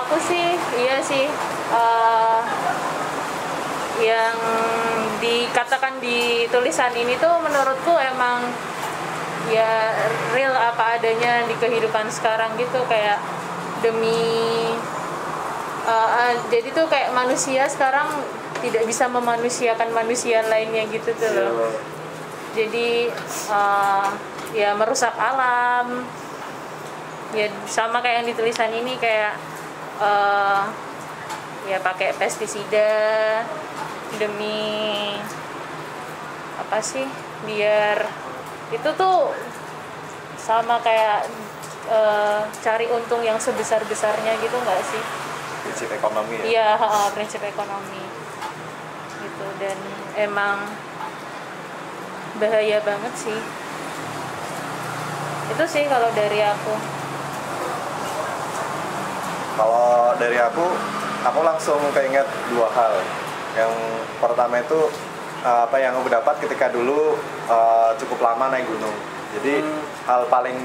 aku sih iya sih, yang dikatakan di tulisan ini tuh menurutku emang ya real apa adanya di kehidupan sekarang gitu, kayak demi jadi tuh kayak manusia sekarang tidak bisa memanusiakan manusia lainnya gitu tuh loh. Jadi ya merusak alam ya, sama kayak yang di tulisan ini, kayak ya pakai pestisida demi apa sih, biar itu tuh sama kayak cari untung yang sebesar-besarnya gitu nggak sih? Prinsip ekonomi ya? Iya, prinsip ekonomi gitu, dan emang bahaya banget sih. Itu sih kalau dari aku. Kalau dari aku langsung keinget dua hal. Yang pertama itu apa yang aku dapat ketika dulu cukup lama naik gunung. Jadi hal paling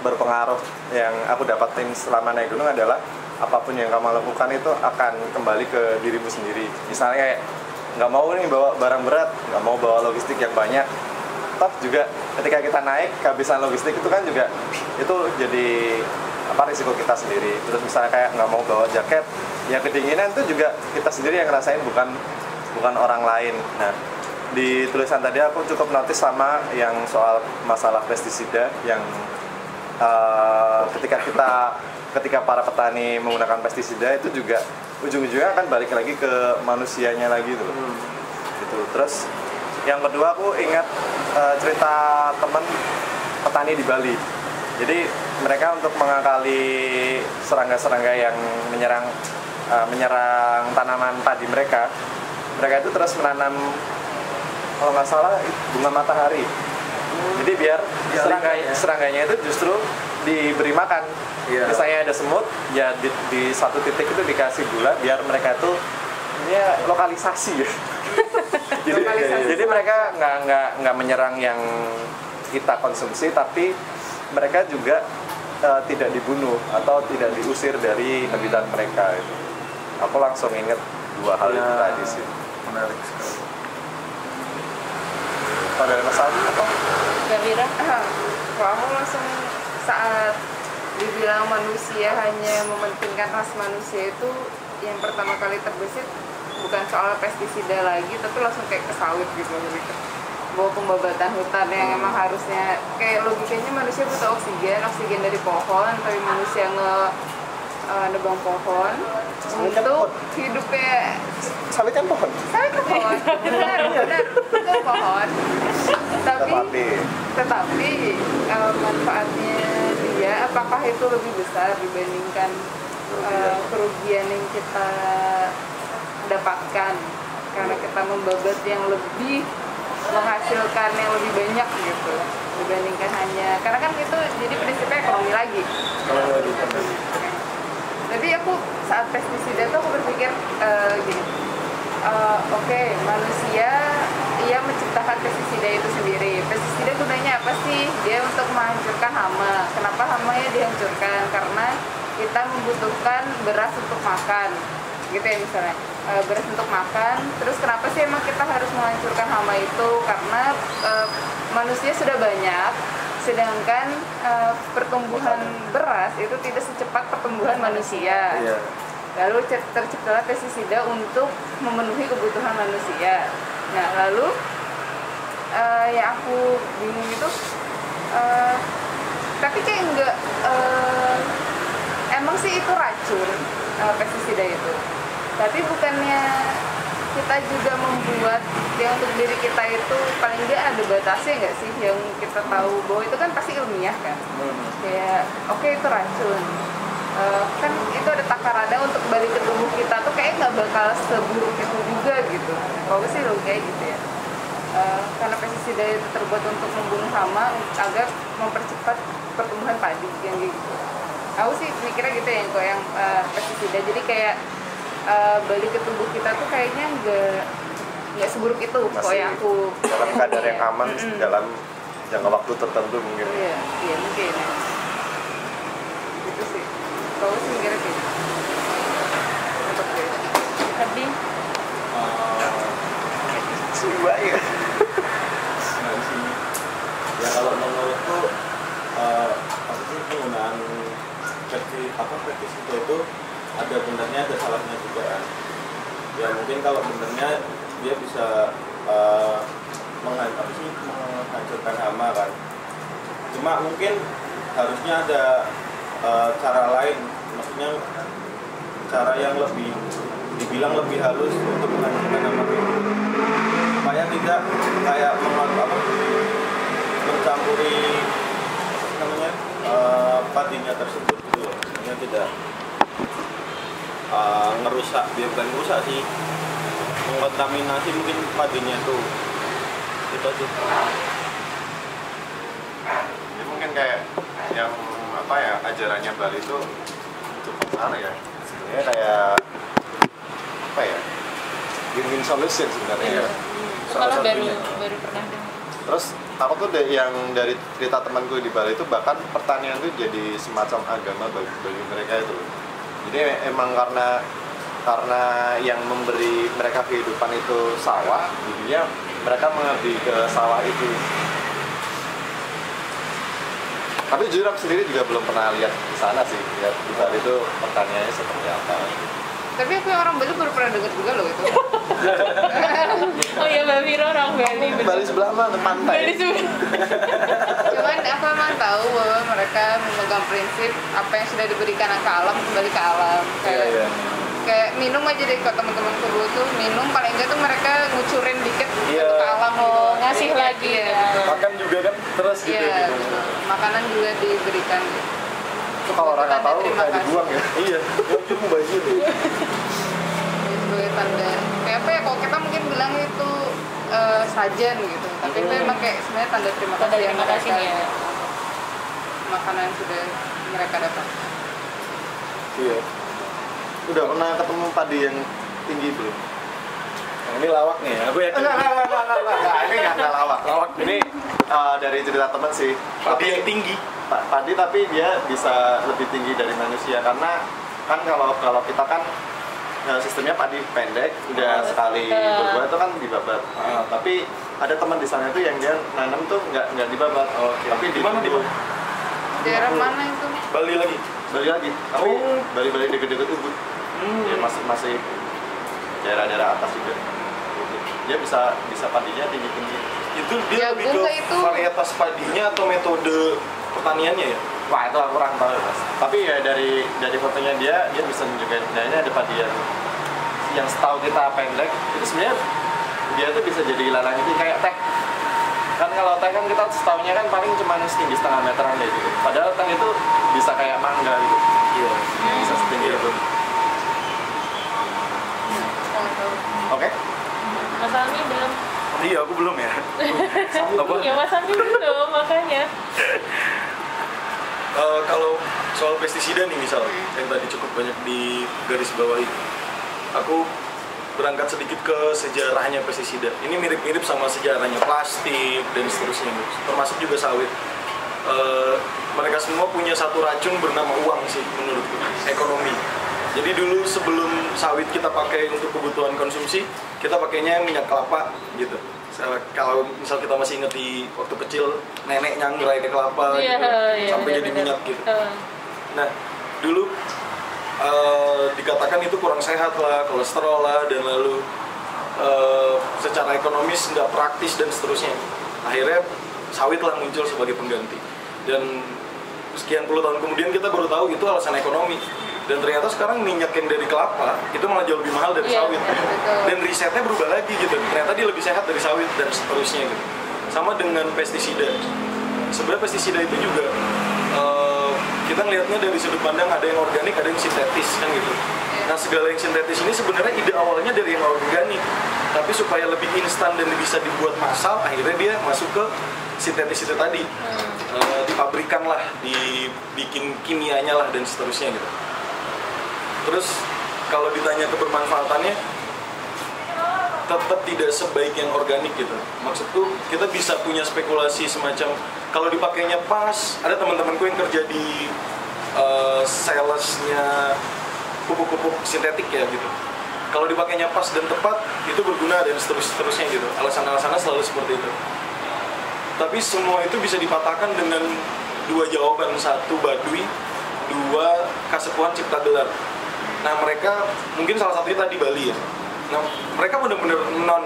berpengaruh yang aku dapatin selama naik gunung adalah apapun yang kamu lakukan itu akan kembali ke dirimu sendiri. Misalnya kayak nggak mau nih bawa barang berat, nggak mau bawa logistik yang banyak, toh juga ketika kita naik kehabisan logistik itu kan juga itu jadi risiko kita sendiri. Terus misalnya kayak nggak mau bawa jaket, yang kedinginan itu juga kita sendiri yang ngerasain, bukan orang lain. Nah, di tulisan tadi aku cukup notice sama yang soal masalah pestisida yang ketika para petani menggunakan pestisida itu juga ujung-ujungnya akan balik lagi ke manusianya lagi tuh. Gitu. Terus yang kedua aku ingat cerita teman petani di Bali. Jadi mereka untuk mengakali serangga-serangga yang menyerang tanaman padi mereka itu terus menanam, kalau nggak salah, bunga matahari. Jadi biar serangganya itu justru diberi makan. Misalnya ada semut, ya di satu titik itu dikasih gula biar mereka itu lokalisasi ya. jadi mereka nggak menyerang yang kita konsumsi, tapi mereka juga tidak dibunuh atau tidak diusir dari habitat mereka itu. Aku langsung inget dua hal itu tadi sih. Menarik sekali. Kalau dari Mas Aldi apa? Gavira? Kalau aku langsung saat dibilang manusia hanya mementingkan ras manusia itu, yang pertama kali terbesit bukan soal pestisida lagi, tapi langsung kayak ke sawit gitu, bahwa pembabatan hutan yang emang harusnya kayak logikanya manusia butuh oksigen dari pohon, tapi manusia nebang pohon untuk hidupnya. Sawit kan pohon. Benar itu pohon. Tetapi manfaatnya dia, apakah itu lebih besar dibandingkan kerugian yang kita dapatkan karena kita membabat yang lebih menghasilkan yang lebih banyak gitu dibandingkan hanya, karena kan itu jadi prinsipnya ekonomi lagi. Tapi aku saat pestisida tuh aku berpikir gini, oke, manusia ia menciptakan pestisida itu sendiri. Pestisida gunanya apa sih? Dia untuk menghancurkan hama. Kenapa hamanya dihancurkan? Karena kita membutuhkan beras untuk makan, gitu ya misalnya. Beras untuk makan. Terus kenapa sih emang kita harus menghancurkan hama itu? Karena manusia sudah banyak, sedangkan pertumbuhan beras itu tidak secepat pertumbuhan manusia. Lalu terciptalah pestisida untuk memenuhi kebutuhan manusia. Nah, lalu yang aku bingung itu, tapi kayak enggak, emang sih itu racun pestisida itu. Tapi bukannya kita juga membuat yang untuk diri kita itu paling nggak ada batasnya nggak sih, yang kita tahu bahwa itu kan pasti ilmiah kan. Kayak oke, itu racun. Kan itu ada takarannya untuk balik ke tubuh kita tuh kayak nggak bakal seburuk itu juga gitu. Kalau sih lo kayak gitu ya. Karena pestisida itu terbuat untuk membunuh hama agar mempercepat pertumbuhan padi yang gitu. Aku sih mikirnya gitu ya, kok yang pestisida. Jadi kayak balik ke tubuh kita tuh kayaknya nggak seburuk itu. Kok yang aku dalam kadar yang aman dalam jangka waktu tertentu mungkin. Iya mungkin ya. Gitu sih. Kalau sih mikirnya gitu. pestisida itu ada benernya ada salahnya juga kan. Ya mungkin kalau benernya dia bisa menghancurkan hama kan. Cuma mungkin harusnya ada cara lain, maksudnya cara yang lebih dibilang lebih halus untuk menghancurkan hama itu, supaya tidak kayak mencampuri namanya padinya tersebut gitu loh. Maksudnya tidak ngerusak, dia bukan ngerusak sih, mengkontaminasi mungkin padinya itu aja. Jadi mungkin kayak yang apa ya, ajarannya Bali itu cukup aneh ya. Sebenarnya kayak apa ya? Win-win solution sebenarnya. Iya. Salah Malah satunya. baru pernah dengar. Terus aku tuh yang dari cerita temanku di Bali itu bahkan pertanian tuh jadi semacam agama bagi mereka itu. Jadi emang karena yang memberi mereka kehidupan itu sawah, jadinya mereka mengabdi ke sawah itu. Tapi jujur aku sendiri juga belum pernah lihat di sana sih, lihat di Bali itu pertaniannya seperti apa. Tapi aku yang orang Bali baru pernah dengar juga loh itu. Oh iya, Mbak Viro orang Bali. bener. Bali sebelah mana? Bali Pantai. sebelah. Cuman aku emang tahu bahwa mereka memegang prinsip apa yang sudah diberikan ke alam kembali ke alam. Kayak minum aja deh, kalau teman-temanku dulu tuh minum paling enggak tuh mereka ngucurin dikit Iya. ke alam gitu. Oh, ngasih Jadi, lagi iya, ya. betul. Makan juga kan terus gitu. Iya, gitu. betul. Makanan juga diberikan. Itu kalau orang nggak tahu Terima kayak kasih. dibuang ya. Iya, mungkin mubazir. Sebagai tanda kayak apa ya, kalau kita mungkin bilang itu sajen gitu, tapi itu emang kayak sebenarnya tanda terima Tanda kasih yang terima kasih mereka ya. makanan yang sudah mereka dapat. Iya. Udah pernah ketemu padi yang tinggi belum? Yang ini lawak nih, aku yakin. Enggak, ini nggak lawak. Ini dari cerita teman sih. Padi yang tinggi. Padi tapi dia bisa lebih tinggi dari manusia karena kan kalau kita kan sistemnya padi pendek, udah sekali berbuah itu kan dibabat. Tapi ada teman di sana tuh yang dia nanam tuh nggak dibabat, tapi Di mana, di mana? Daerah mana itu? Bali lagi. Bali lagi, tapi Bali deket-deket Ubud. Ya masih daerah-daerah atas juga. Dia bisa padinya tinggi-tinggi. Itu dia lebih Jagung ke nggak itu? varietas padinya atau metode pertaniannya ya? Wah itu aku kurang tahu mas. Tapi ya dari fotonya dia bisa menunjukkan. Nah ini ada padi yang setahu kita pendek. Itu sebenarnya dia tuh bisa jadi ilalang itu kayak teh. Kan kalau teh kan kita setahunya kan paling cuma setinggi setengah meteran deh gitu. Padahal teh itu bisa kayak mangga gitu. Iya. Bisa setinggi itu. Oke. Mas Almi belum. Iya, aku belum ya. Apa? Iya, Mas Almi belum, makanya. Kalau soal pestisida nih misal, yang tadi cukup banyak di garis bawahi, aku berangkat sedikit ke sejarahnya pestisida. Ini mirip-mirip sama sejarahnya plastik dan seterusnya, termasuk juga sawit. Mereka semua punya satu racun bernama uang sih menurutku, ekonomi. Jadi dulu sebelum sawit kita pakai untuk kebutuhan konsumsi, kita pakainya minyak kelapa gitu. Kalau misal kita masih ingat di waktu kecil, nenek nyangrai ke kelapa Iya, gitu, iya, sampai jadi benar-benar. minyak gitu. Nah, dulu dikatakan itu kurang sehat lah, kolesterol lah, dan lalu secara ekonomis nggak praktis dan seterusnya. Akhirnya sawit lah muncul sebagai pengganti. Dan sekian puluh tahun kemudian kita baru tahu itu alasan ekonomi. Dan ternyata sekarang minyak yang dari kelapa itu malah jauh lebih mahal dari Iya, sawit. betul. Dan risetnya berubah lagi gitu. Ternyata dia lebih sehat dari sawit dan seterusnya gitu. Sama dengan pestisida. Sebenarnya pestisida itu juga kita ngelihatnya dari sudut pandang ada yang organik, ada yang sintetis kan gitu. Nah segala yang sintetis ini sebenarnya ide awalnya dari yang organik, tapi supaya lebih instan dan bisa dibuat massal, akhirnya dia masuk ke sintetis itu tadi. Dipabrikan lah, dibikin kimianya lah dan seterusnya gitu. Terus kalau ditanya kebermanfaatannya, tetap tidak sebaik yang organik gitu. Maksudku kita bisa punya spekulasi semacam kalau dipakainya pas. Ada teman-temanku yang kerja di salesnya pupuk-pupuk sintetik ya gitu. Kalau dipakainya pas dan tepat itu berguna dan seterusnya gitu. Alasan-alasannya selalu seperti itu. Tapi semua itu bisa dipatahkan dengan dua jawaban, satu Baduy, kedua Kasepuhan Cipta Gelar. Nah mereka mungkin salah satunya tadi Bali ya. Nah mereka benar-benar non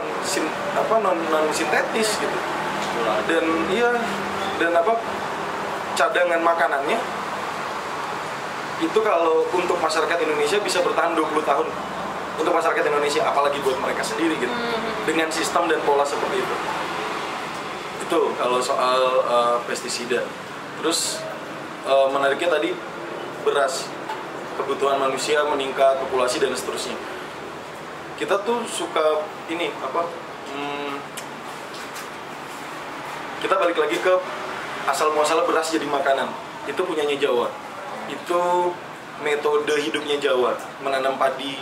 sintetis gitu. Dan cadangan makanannya itu kalau untuk masyarakat Indonesia bisa bertahan 20 tahun untuk masyarakat Indonesia, apalagi buat mereka sendiri gitu, dengan sistem dan pola seperti itu. Itu kalau soal pestisida. Terus menariknya tadi beras, kebutuhan manusia meningkat, populasi dan seterusnya. Kita tuh suka ini kita balik lagi ke asal muasal beras jadi makanan. Itu punyanya Jawa. Itu metode hidupnya Jawa, menanam padi,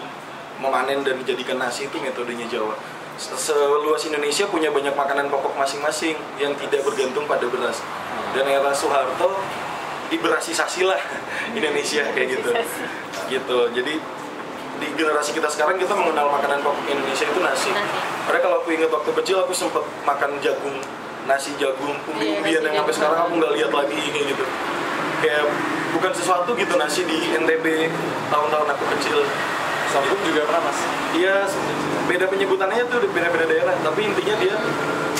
memanen dan dijadikan nasi, itu metodenya Jawa. Seluas Indonesia punya banyak makanan pokok masing-masing yang tidak bergantung pada beras. Dan era Soeharto diberasisasi lah Indonesia kayak gitu. Gitu. Jadi di generasi kita sekarang kita mengenal makanan pokok Indonesia itu nasi. Karena kalau aku ingat waktu kecil aku sempat makan jagung, nasi jagung, umbi-umbian yang sampai sekarang aku nggak lihat lagi kayak gitu. Kayak bukan sesuatu gitu nasi di NTB tahun-tahun aku kecil. Sorghum juga pernah mas? Iya, beda penyebutannya tuh beda-beda daerah. Tapi intinya dia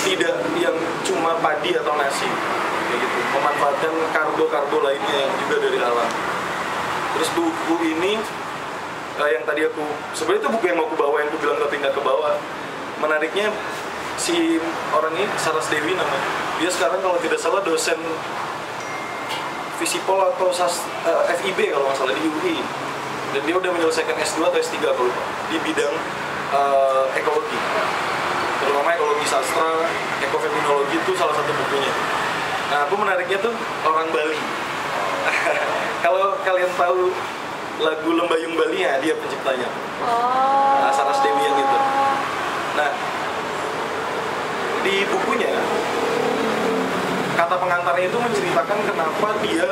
tidak yang cuma padi atau nasi kayak gitu. Memanfaatkan karbo-karbo lainnya yang juga dari alam. Terus buku ini yang tadi aku sebenarnya itu buku yang mau aku bawa yang aku bilang tapi nggak kebawa. Menariknya si orang ini Saras Dewi namanya. Dia sekarang kalau tidak salah dosen Visipol atau FIB kalau nggak salah di UI, dan dia udah menyelesaikan S2 atau S3 kalau di bidang ekologi, terutama ekologi sastra, ekofeminologi itu salah satu bukunya. Nah aku menariknya tuh orang Bali. Kalau kalian tahu lagu Lembayung Bali ya, dia penciptanya. Nah, Saras Dewi yang itu. Nah di bukunya kata pengantarnya itu menceritakan kenapa dia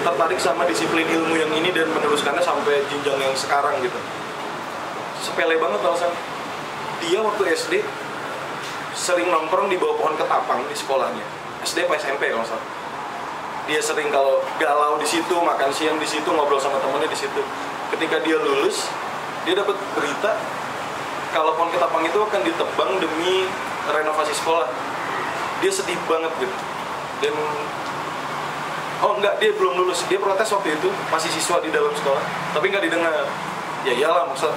tertarik sama disiplin ilmu yang ini dan meneruskannya sampai jenjang yang sekarang gitu. Sepele banget alasan. Dia waktu SD sering nongkrong di bawah pohon ketapang di sekolahnya. SD apa SMP kalau salah. Dia sering kalau galau di situ, makan siang di situ, ngobrol sama temennya di situ. Ketika dia lulus, dia dapat berita kalau pohon ketapang itu akan ditebang demi renovasi sekolah. Dia sedih banget gitu. Dan dia belum lulus, dia protes waktu itu, masih siswa di dalam sekolah, tapi nggak didengar. Ya iyalah, maksud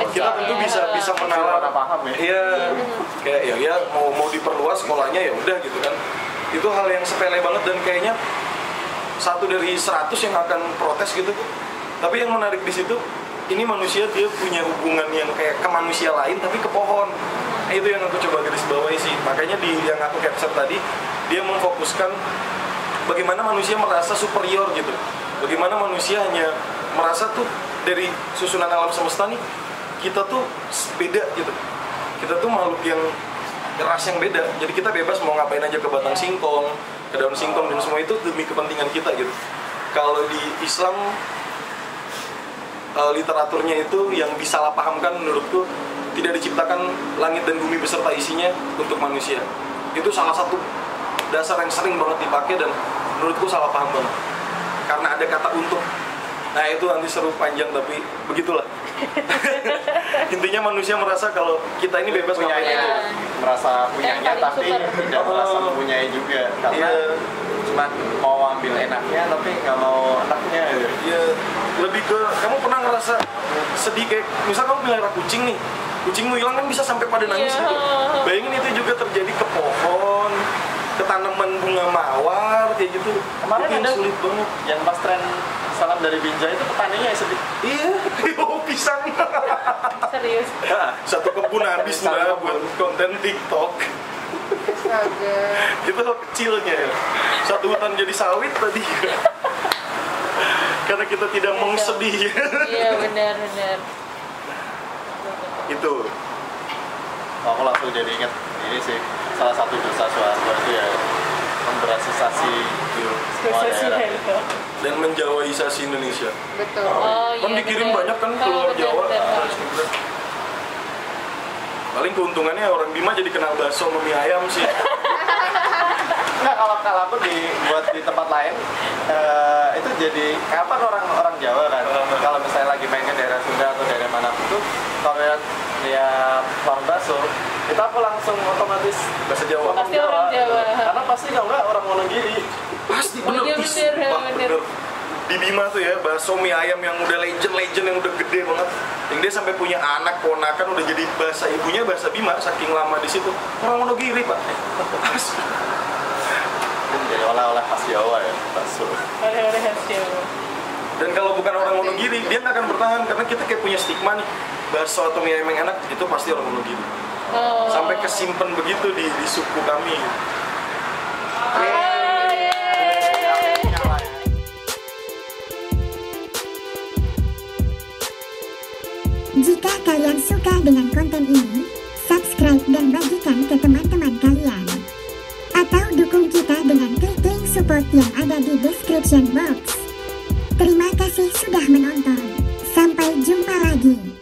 kita tentu bisa menalar, paham ya. Iya, kayak ya mau diperluas sekolahnya ya udah gitu kan. Itu hal yang sepele banget dan kayaknya 1 dari 100 yang akan protes gitu. Tapi yang menarik di situ, ini manusia dia punya hubungan yang kayak ke manusia lain tapi ke pohon. Nah, itu yang aku coba garis bawahi sih. Makanya di yang aku capture tadi, dia memfokuskan bagaimana manusia merasa superior gitu. Bagaimana manusia hanya merasa tuh dari susunan alam semesta nih, kita tuh beda gitu. Kita tuh makhluk yang ras yang beda. Jadi kita bebas mau ngapain aja ke batang singkong, ke daun singkong dan semua itu demi kepentingan kita gitu. Kalau di Islam literaturnya itu yang disalahpahamkan menurutku, tidak diciptakan langit dan bumi beserta isinya untuk manusia. Itu salah satu dasar yang sering banget dipakai dan menurutku salah paham banget. Karena ada kata untuk. Nah itu nanti seru panjang tapi begitulah. Intinya manusia merasa kalau kita ini bebas ngapain aja. Merasa punyanya tapi tidak merasa mempunyai juga. Karena cuma mau ambil enaknya tapi nggak mau anaknya. Ya lebih ke kamu pernah ngerasa sedih kayak misal kamu melihara kucing nih, kucingmu hilang kan bisa sampai pada nangis gitu. Bayangin itu juga terjadi ke pohon, ke tanaman bunga mawar kayak gitu. Kemarin itu ada sulit banget. Yang pas tren salam dari Binjai itu petaninya yang sedih. Iya, pisang. Serius. Satu kebun habis lah buat konten TikTok. Astaga. Itu hal kecilnya ya. Satu hutan jadi sawit tadi. Karena kita tidak mau sedih. Iya benar. Itu. Aku langsung jadi ingat ini sih, salah satu dosa Soeharto itu ya memberasisasi semua daerah dan menjawaisasi Indonesia. Betul. Kan dikirim banyak kan keluar Jawa. Paling keuntungannya orang Bima jadi kenal bakso sama mie ayam sih. Nggak, kalau aku dibuat di tempat lain itu jadi kapan orang Jawa kan kalau misalnya lagi main ke daerah Sunda atau daerah mana tuh kalau lihat warung bakso itu aku langsung otomatis Bahasa Jawa. Pasti orang Jawa. karena pasti kalau nggak orang Wonogiri. Pasti Bener, bener. bener. Di Bima tuh ya, bakso mie ayam yang udah legend yang udah gede banget. Yang dia sampai punya anak, ponakan udah jadi bahasa ibunya bahasa Bima saking lama di situ. Orang Wonogiri, Pak. Asli. Jadi oleh-oleh khas Jawa ya bakso. Oleh-oleh khas Jawa. Dan kalau bukan orang Wonogiri, dia nggak akan bertahan karena kita kayak punya stigma nih. Bakso atau mie ayam yang enak itu pasti orang Wonogiri. Oh. Sampai kesimpan begitu di suku kami. Jika kalian suka dengan konten ini, subscribe dan bagikan ke teman-teman kalian. Atau dukung kita dengan klik link support yang ada di description box. Terima kasih sudah menonton. Sampai jumpa lagi.